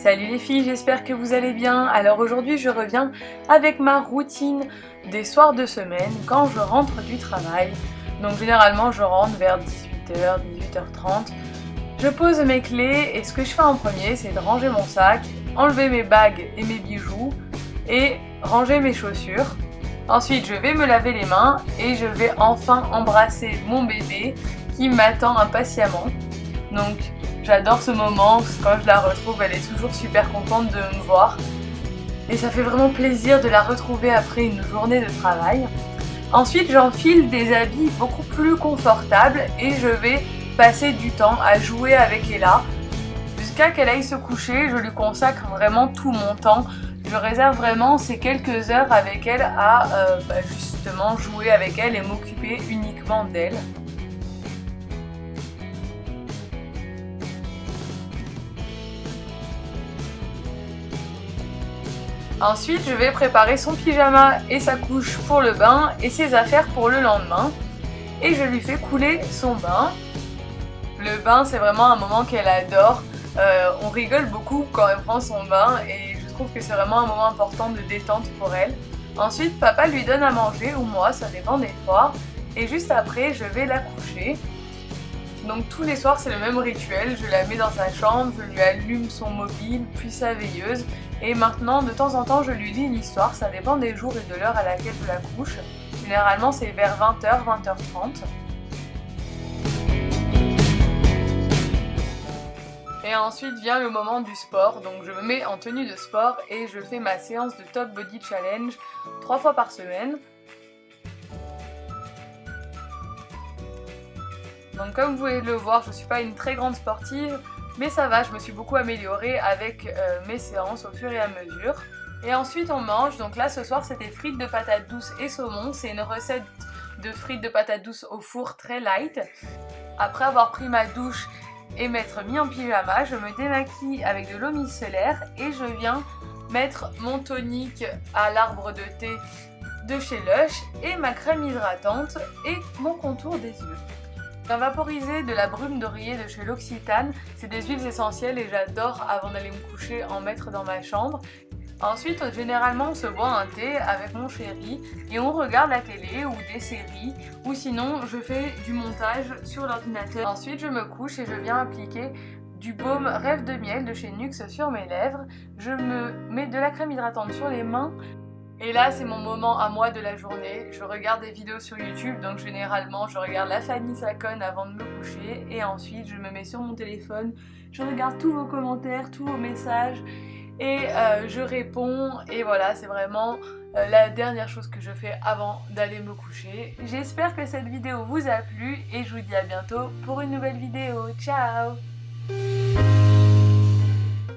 Salut les filles, j'espère que vous allez bien. Alors aujourd'hui je reviens avec ma routine des soirs de semaine quand je rentre du travail. Donc généralement je rentre vers 18h, 18h30. Je pose mes clés et ce que je fais en premier c'est de ranger mon sac, enlever mes bagues et mes bijoux et ranger mes chaussures. Ensuite je vais me laver les mains et je vais enfin embrasser mon bébé qui m'attend impatiemment. Donc j'adore ce moment, quand je la retrouve elle est toujours super contente de me voir et ça fait vraiment plaisir de la retrouver après une journée de travail. Ensuite j'enfile des habits beaucoup plus confortables et je vais passer du temps à jouer avec Ella. Jusqu'à qu'elle aille se coucher, je lui consacre vraiment tout mon temps. Je réserve vraiment ces quelques heures avec elle à justement jouer avec elle et m'occuper uniquement d'elle. Ensuite, je vais préparer son pyjama et sa couche pour le bain et ses affaires pour le lendemain. Et je lui fais couler son bain. Le bain, c'est vraiment un moment qu'elle adore. On rigole beaucoup quand elle prend son bain et je trouve que c'est vraiment un moment important de détente pour elle. Ensuite, papa lui donne à manger, ou moi, ça dépend des fois. Et juste après, je vais la coucher. Donc tous les soirs c'est le même rituel, je la mets dans sa chambre, je lui allume son mobile, puis sa veilleuse. Et maintenant de temps en temps je lui lis une histoire, ça dépend des jours et de l'heure à laquelle je la couche. Généralement c'est vers 20h, 20h30. Et ensuite vient le moment du sport, donc je me mets en tenue de sport et je fais ma séance de Top Body Challenge 3 fois par semaine. Donc comme vous pouvez le voir, je ne suis pas une très grande sportive, mais ça va, je me suis beaucoup améliorée avec mes séances au fur et à mesure. Et ensuite on mange, donc là ce soir c'était frites de patates douces et saumon, c'est une recette de frites de patates douces au four très light. Après avoir pris ma douche et m'être mis en pyjama, je me démaquille avec de l'eau micellaire et je viens mettre mon tonique à l'arbre de thé de chez Lush et ma crème hydratante et mon contour des yeux. Je viens vaporiser de la brume d'oreiller de chez L'Occitane, c'est des huiles essentielles et j'adore avant d'aller me coucher en mettre dans ma chambre. Ensuite, généralement on se boit un thé avec mon chéri et on regarde la télé ou des séries ou sinon je fais du montage sur l'ordinateur. Ensuite je me couche et je viens appliquer du baume Rêve de miel de chez NYX sur mes lèvres. Je me mets de la crème hydratante sur les mains. Et là c'est mon moment à moi de la journée, je regarde des vidéos sur YouTube, donc généralement je regarde la famille Sacone avant de me coucher et ensuite je me mets sur mon téléphone, je regarde tous vos commentaires, tous vos messages et je réponds et voilà c'est vraiment la dernière chose que je fais avant d'aller me coucher. J'espère que cette vidéo vous a plu et je vous dis à bientôt pour une nouvelle vidéo, ciao!